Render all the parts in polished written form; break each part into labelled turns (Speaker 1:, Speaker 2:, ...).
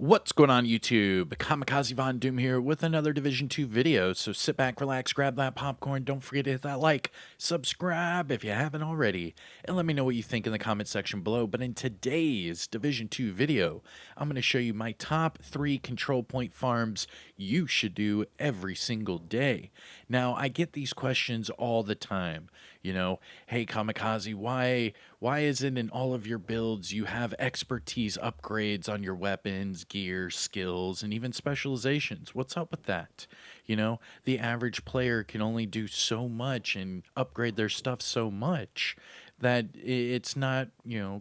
Speaker 1: What's going on YouTube? Kamikazevondoom here with another Division 2 video. So sit back, relax, grab that popcorn. Don't forget to hit that like, subscribe if you haven't already, and let me know what you think in the comment section below. But in today's Division 2 video, I'm going to show you my top 3 control point farms you should do every single day. Now, I get these questions all the time. Hey Kamikaze, why is it in all of your builds you have expertise upgrades on your weapons, gear, skills, and even specializations? What's up with that? The average player can only do so much and upgrade their stuff so much that it's not,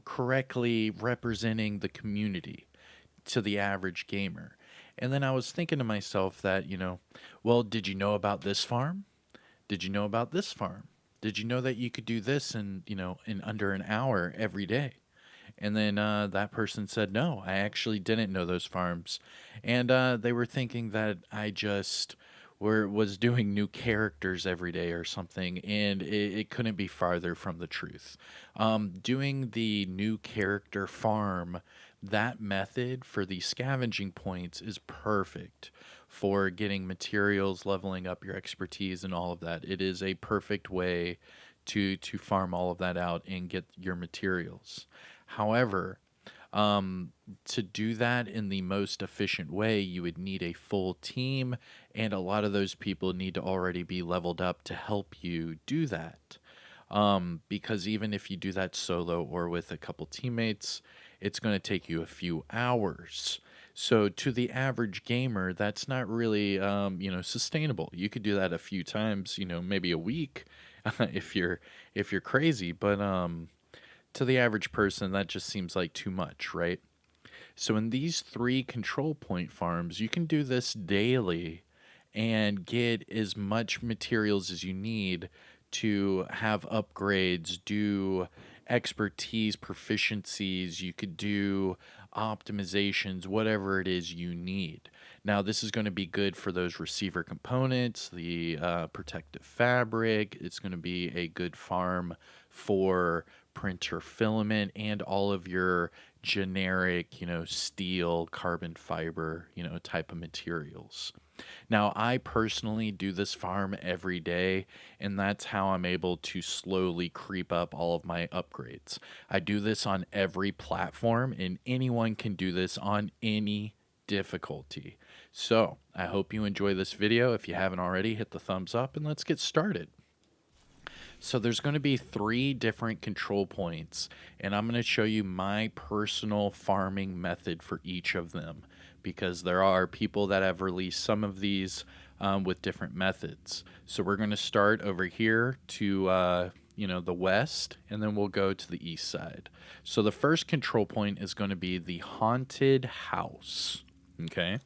Speaker 1: correctly representing the community to the average gamer. And then I was thinking to myself that, well, did you know about this farm? Did you know about this farm? Did you know that you could do this in under an hour every day? And then that person said, no, I actually didn't know those farms. And they were thinking that I just was doing new characters every day or something, and it couldn't be farther from the truth. Doing the new character farm, that method for the scavenging points is perfect for getting materials, leveling up your expertise, and all of that. It is a perfect way to farm all of that out and get your materials. However, to do that in the most efficient way, you would need a full team, and a lot of those people need to already be leveled up to help you do that. Because even if you do that solo or with a couple teammates, it's going to take you a few hours. So to the average gamer, that's not really, sustainable. You could do that a few times, maybe a week, if you're crazy. But to the average person, that just seems like too much, right? So in these 3 control point farms, you can do this daily and get as much materials as you need to have upgrades, do expertise proficiencies, you could do optimizations, whatever it is you need. Now, this is going to be good for those receiver components, the protective fabric. It's going to be a good farm for printer filament and all of your generic, steel, carbon fiber, type of materials. Now, I personally do this farm every day, and that's how I'm able to slowly creep up all of my upgrades. I do this on every platform, and anyone can do this on any difficulty. So, I hope you enjoy this video. If you haven't already, hit the thumbs up, and let's get started. So there's going to be 3 different control points, and I'm going to show you my personal farming method for each of them, because there are people that have released some of these with different methods. So we're going to start over here to the west, and then we'll go to the east side. So the first control point is going to be the haunted house. Okay.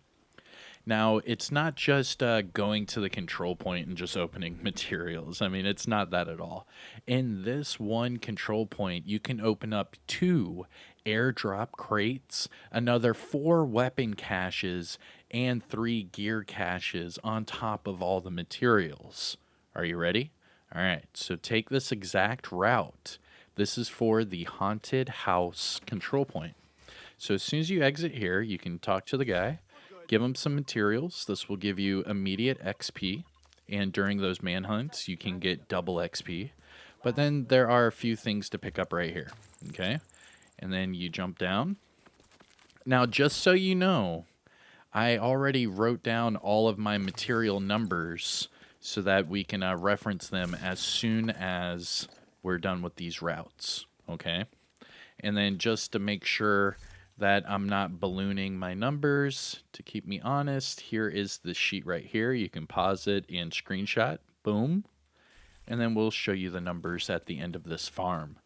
Speaker 1: Now, it's not just going to the control point and just opening materials. I mean, it's not that at all. In this one control point, you can open up 2 airdrop crates, another 4 weapon caches, and 3 gear caches on top of all the materials. Are you ready? All right, so take this exact route. This is for the haunted house control point. So as soon as you exit here, you can talk to the guy. Give them some materials. This will give you immediate XP, and during those manhunts, you can get double XP. But then there are a few things to pick up right here, okay? And then you jump down. Now, just so you know, I already wrote down all of my material numbers so that we can reference them as soon as we're done with these routes, okay? And then just to make sure that I'm not ballooning my numbers, to keep me honest, here is the sheet right here. You can pause it and screenshot. Boom. And then we'll show you the numbers at the end of this farm.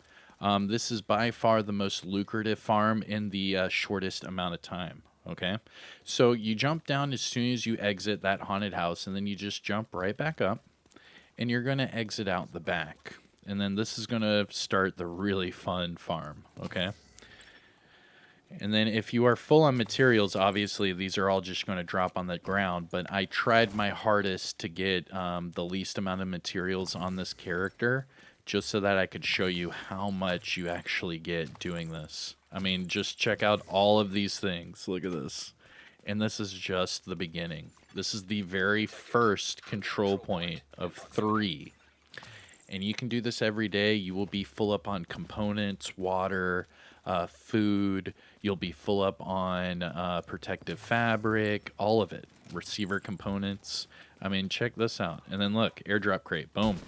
Speaker 1: This is by far the most lucrative farm in the shortest amount of time. Okay, so you jump down as soon as you exit that haunted house, and then you just jump right back up, and you're going to exit out the back. And then this is going to start the really fun farm, okay? And then if you are full on materials, obviously these are all just going to drop on the ground, but I tried my hardest to get the least amount of materials on this character just so that I could show you how much you actually get doing this. I mean, just check out all of these things. Look at this. And this is just the beginning. This is the very first control point of 3. And you can do this every day. You will be full up on components, water, food. You'll be full up on protective fabric, all of it. Receiver components. I mean, check this out. And then look, airdrop crate. Boom.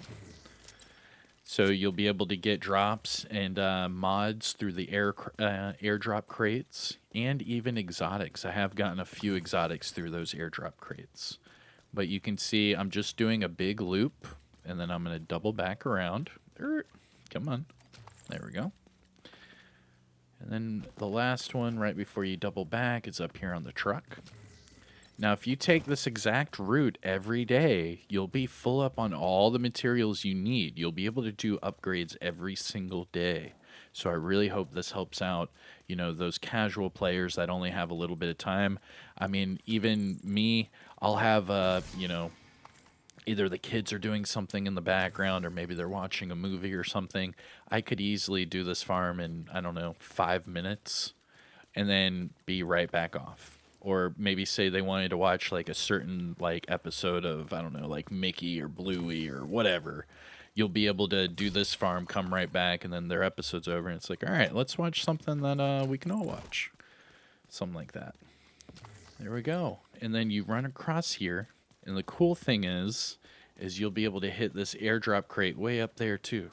Speaker 1: So you'll be able to get drops and mods through the airdrop crates and even exotics. I have gotten a few exotics through those airdrop crates. But you can see I'm just doing a big loop, and then I'm going to double back around. Come on. There we go. And then the last one right before you double back is up here on the truck. Now, if you take this exact route every day, you'll be full up on all the materials you need. You'll be able to do upgrades every single day. So I really hope this helps out, you know, those casual players that only have a little bit of time. I mean, even me, I'll have, you know, either the kids are doing something in the background or maybe they're watching a movie or something. I could easily do this farm in, I don't know, 5 minutes and then be right back off. Or maybe say they wanted to watch like a certain like episode of, I don't know, like Mickey or Bluey or whatever. You'll be able to do this farm, come right back, and then their episode's over, and it's like, all right, let's watch something that we can all watch. Something like that. There we go. And then you run across here, and the cool thing is you'll be able to hit this airdrop crate way up there too.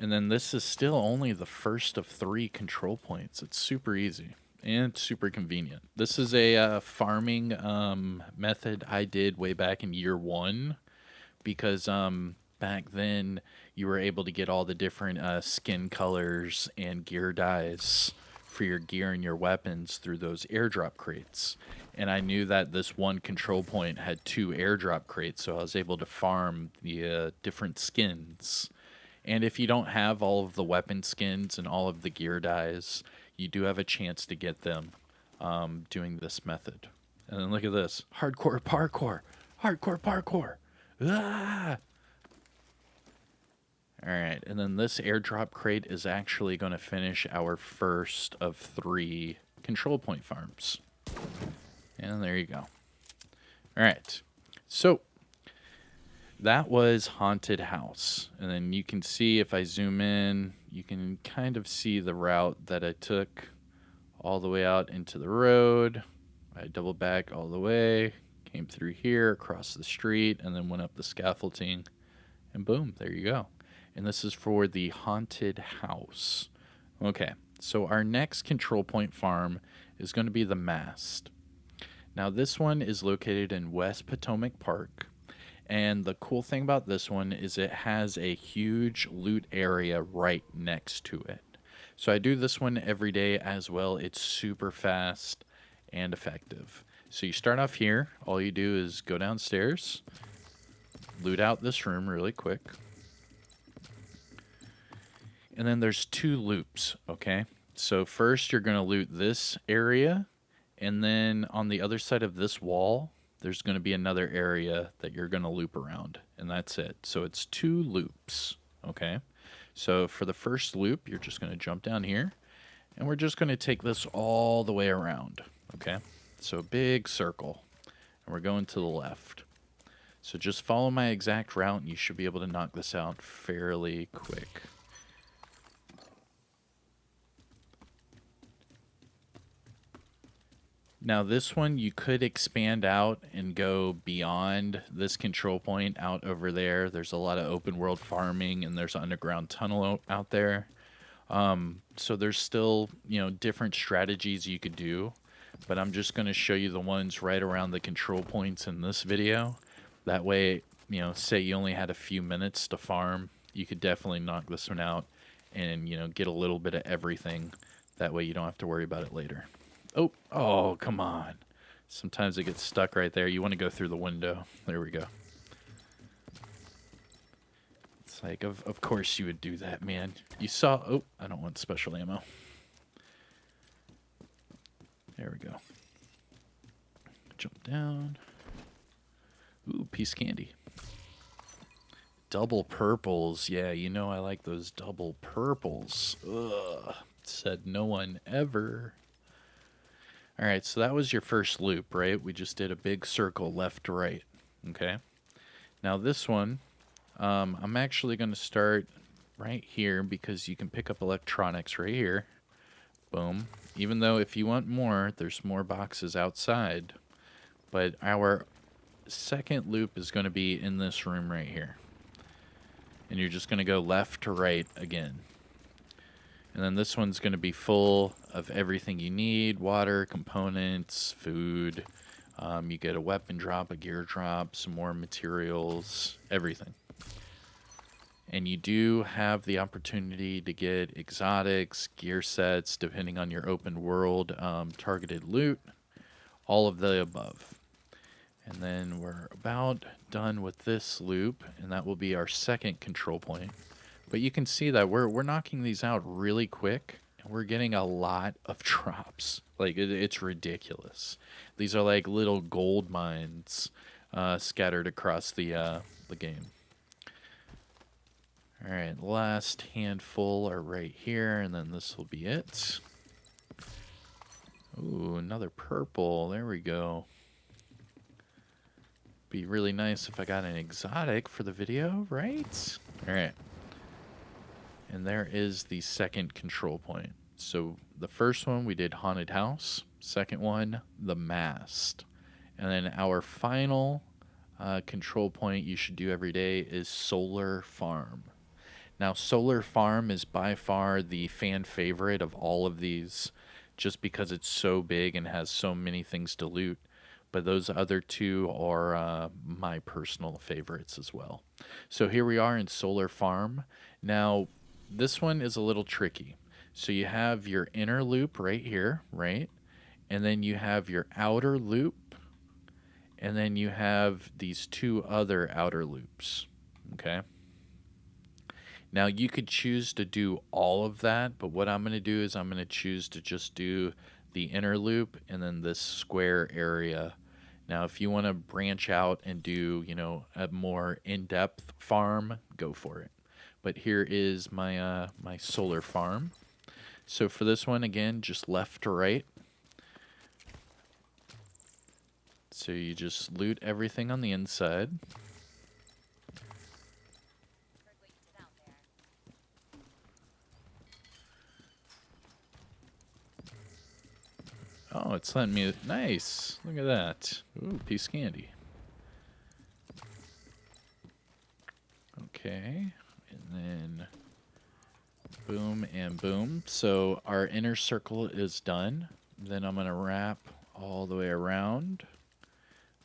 Speaker 1: And then this is still only the first of 3 control points. It's super easy. And super convenient. This is a farming method I did way back in year 1 because back then you were able to get all the different skin colors and gear dyes for your gear and your weapons through those airdrop crates. And I knew that this one control point had 2 airdrop crates, so I was able to farm the different skins. And if you don't have all of the weapon skins and all of the gear dyes, you do have a chance to get them doing this method. And then look at this. Hardcore parkour. Hardcore parkour. Ah! All right. And then this airdrop crate is actually going to finish our first of 3 control point farms. And there you go. All right. So that was Haunted House. And then you can see if I zoom in, you can kind of see the route that I took all the way out into the road. I doubled back all the way, came through here, across the street, and then went up the scaffolding. And boom, there you go. And this is for the Haunted House. Okay, so our next control point farm is going to be the Mast. Now this one is located in West Potomac Park. And the cool thing about this one is it has a huge loot area right next to it. So I do this one every day as well. It's super fast and effective. So you start off here. All you do is go downstairs, loot out this room really quick. And then there's 2 loops, okay? So first you're going to loot this area, and then on the other side of this wall, there's going to be another area that you're going to loop around, and that's it. So it's 2 loops, okay? So for the first loop, you're just going to jump down here, and we're just going to take this all the way around, okay? So big circle, and we're going to the left. So just follow my exact route, and you should be able to knock this out fairly quick. Now this one you could expand out and go beyond this control point out over there. There's a lot of open world farming and there's an underground tunnel out there. So there's still, you know, different strategies you could do, but I'm just going to show you the ones right around the control points in this video. That way, you know, say you only had a few minutes to farm, you could definitely knock this one out and, you know, get a little bit of everything. That way you don't have to worry about it later. Oh, come on. Sometimes it gets stuck right there. You want to go through the window. There we go. It's like, of course you would do that, man. You saw... Oh, I don't want special ammo. There we go. Jump down. Ooh, piece of candy. Double purples. Yeah, you know I like those double purples. Ugh. Said no one ever. All right, so that was your first loop, right? We just did a big circle left to right. Okay. Now this one, I'm actually going to start right here because you can pick up electronics right here. Boom. Even though if you want more, there's more boxes outside. But our second loop is going to be in this room right here. And you're just going to go left to right again. And then this one's going to be full of everything you need: water, components, food. You get a weapon drop, a gear drop, some more materials, everything. And you do have the opportunity to get exotics, gear sets, depending on your open world, targeted loot, all of the above. And then we're about done with this loop, and that will be our second control point. But you can see that we're knocking these out really quick, and we're getting a lot of drops. Like, it's ridiculous. These are like little gold mines scattered across the game. All right, last handful are right here, and then this will be it. Ooh, another purple. There we go. Be really nice if I got an exotic for the video, right? All right. And there is the second control point. So the first one we did haunted house. Second one, the mast. And then our final control point you should do every day is solar farm. Now, solar farm is by far the fan favorite of all of these, just because it's so big and has so many things to loot. But those other two are my personal favorites as well. So here we are in solar farm. Now, this one is a little tricky. So you have your inner loop right here, right? And then you have your outer loop. And then you have these two other outer loops, okay? Now, you could choose to do all of that, but what I'm going to do is I'm going to choose to just do the inner loop and then this square area. Now, if you want to branch out and do, a more in-depth farm, go for it. But here is my my solar farm. So for this one, again, just left to right. So you just loot everything on the inside. Oh, it's letting me... Nice. Look at that. Ooh, piece of candy. Okay. And then... boom and boom. So our inner circle is done. Then I'm going to wrap all the way around.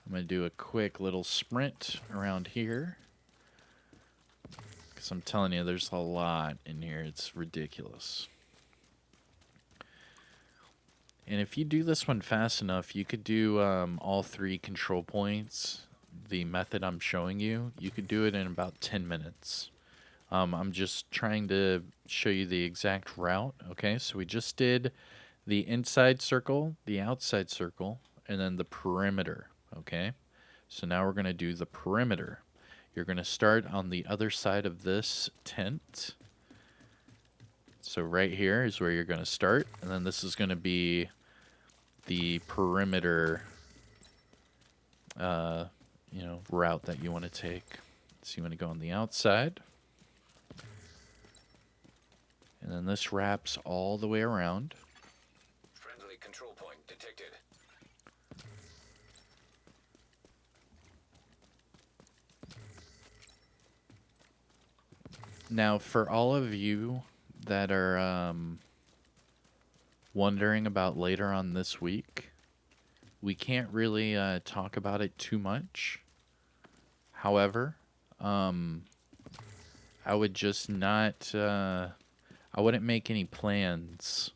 Speaker 1: I'm going to do a quick little sprint around here. Because I'm telling you, there's a lot in here. It's ridiculous. And if you do this one fast enough, you could do all three control points. The method I'm showing you, you could do it in about 10 minutes. I'm just trying to show you the exact route. Okay, so we just did the inside circle, the outside circle, and then the perimeter. Okay, so now we're going to do the perimeter. You're going to start on the other side of this tent. So right here is where you're going to start, and then this is going to be the perimeter route that you want to take. So you want to go on the outside. And then this wraps all the way around.
Speaker 2: Friendly control point detected.
Speaker 1: Now, for all of you that are wondering about later on this week, we can't really talk about it too much. However, I would just not... I wouldn't make any plans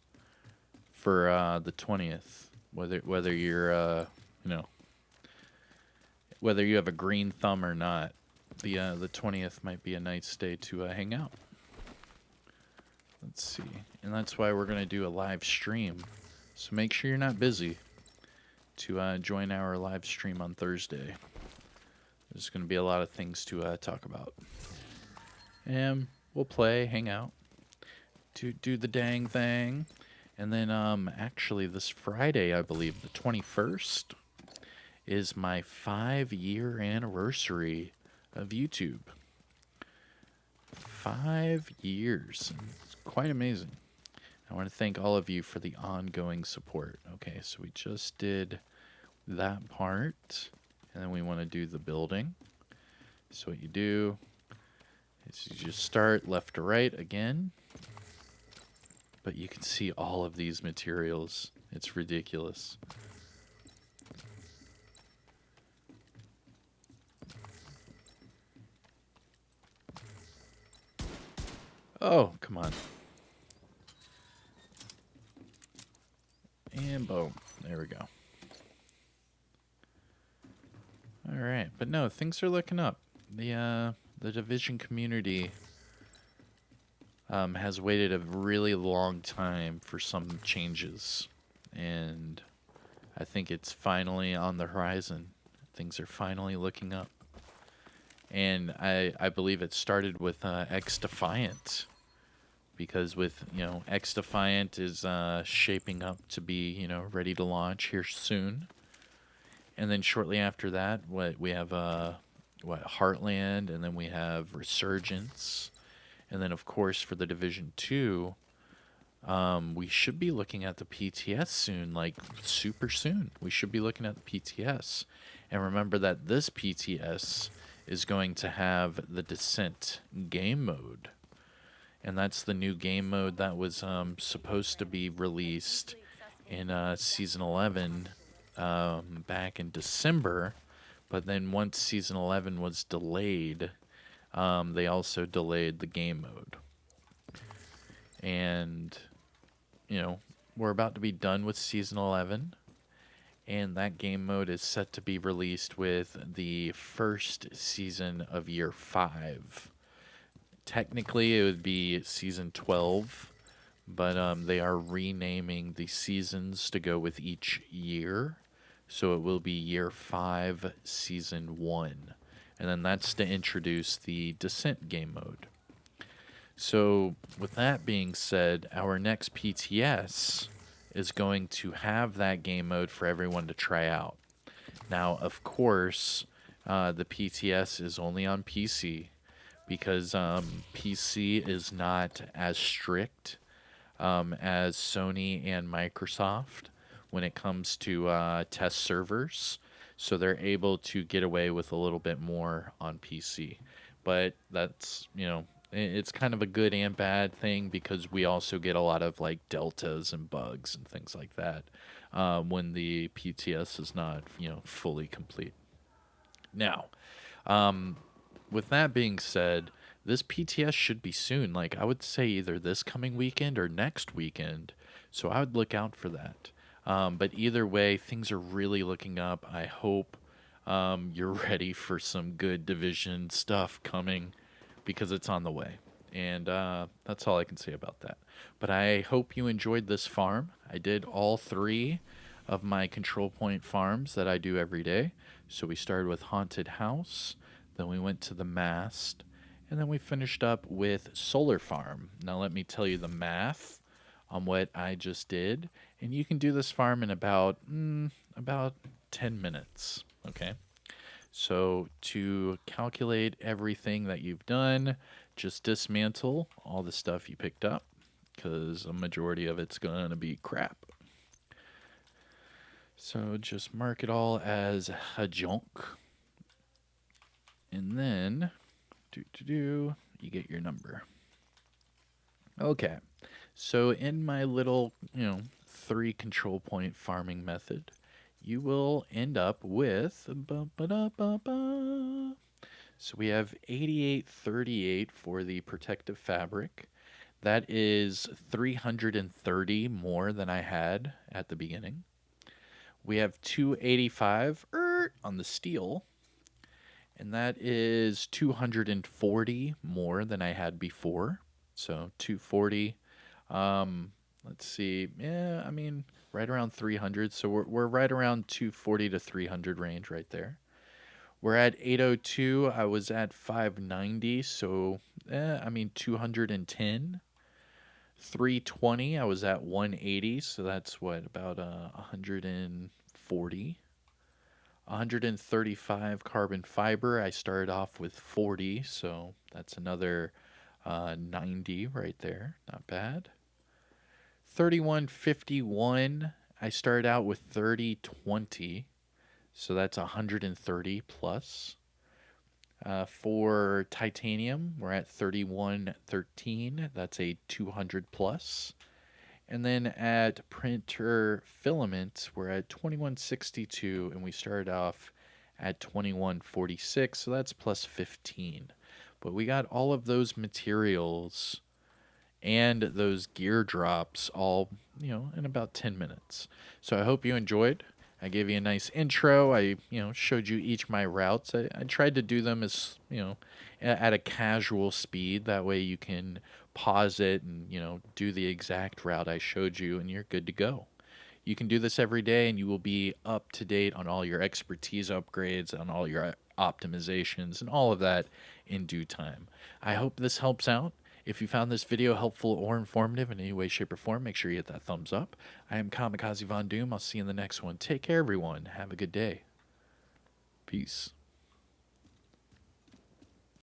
Speaker 1: for the 20th. Whether you're whether you have a green thumb or not, the 20th might be a nice day to hang out. Let's see, and that's why we're gonna do a live stream. So make sure you're not busy to join our live stream on Thursday. There's gonna be a lot of things to talk about, and we'll play, hang out. do the dang thing. And then actually this Friday, I believe the 21st is my 5-year anniversary of YouTube. 5 years. It's quite amazing. I want to thank all of you for the ongoing support. Okay, so we just did that part, and then we want to do the building. So what you do is you just start left to right again, but you can see all of these materials. It's ridiculous. Oh, come on. And boom. There we go. All right, but no, things are looking up. The Division community has waited a really long time for some changes, and I think it's finally on the horizon. Things are finally looking up, and I believe it started with X Defiant, because with X Defiant is shaping up to be ready to launch here soon. And then shortly after that, what we have, Heartland, and then we have Resurgence, and then of course for the Division 2, we should be looking at the PTS soon, like super soon. We should be looking at the PTS, and remember that this PTS is going to have the Descent game mode, and that's the new game mode that was supposed to be released in Season 11 back in December, but then once Season 11 was delayed, they also delayed the game mode. And, we're about to be done with Season 11, and that game mode is set to be released with the first season of Year 5. Technically, it would be Season 12, but they are renaming the seasons to go with each year. So it will be Year 5, Season 1. And then that's to introduce the Descent game mode. So, with that being said, our next PTS is going to have that game mode for everyone to try out. Now, of course, the PTS is only on PC because PC is not as strict as Sony and Microsoft when it comes to test servers. So they're able to get away with a little bit more on PC. But that's, it's kind of a good and bad thing because we also get a lot of like deltas and bugs and things like that when the PTS is not, fully complete. Now, with that being said, this PTS should be soon. Like, I would say either this coming weekend or next weekend. So I would look out for that. But either way, things are really looking up. I hope you're ready for some good Division stuff coming because it's on the way. And that's all I can say about that. But I hope you enjoyed this farm. I did all 3 of my control point farms that I do every day. So we started with Haunted House, then we went to the Mast, and then we finished up with Solar Farm. Now let me tell you the math on what I just did, and you can do this farm in about 10 minutes, okay? So to calculate everything that you've done, just dismantle all the stuff you picked up because a majority of it's going to be crap. So just mark it all as a junk. And then, you get your number. Okay. So in my little, 3 control point farming method, you will end up with so we have 8838 for the protective fabric. That is 330 more than I had at the beginning. We have 285 on the steel, and that is 240 more than I had before. So 240. Let's see. Yeah, I mean, right around 300. So we're right around 240 to 300 range right there. We're at 802. I was at 590. So, 210. 320, I was at 180, so that's what, about 140. 135 carbon fiber, I started off with 40, so that's another 90 right there. Not bad. 3151, I started out with 3020, so that's 130 plus. For titanium, we're at 3113, that's a 200 plus. And then at printer filament, we're at 2162, and we started off at 2146, so that's plus 15. But we got all of those materials and those gear drops all, in about 10 minutes. So I hope you enjoyed. I gave you a nice intro. I, showed you each my routes. I tried to do them as, at a casual speed. That way you can pause it and, do the exact route I showed you and you're good to go. You can do this every day and you will be up to date on all your expertise upgrades, on all your optimizations, and all of that in due time. I hope this helps out. If you found this video helpful or informative in any way, shape, or form, make sure you hit that thumbs up. I am Kamikazevondoom. I'll see you in the next one. Take care, everyone. Have a good day. Peace.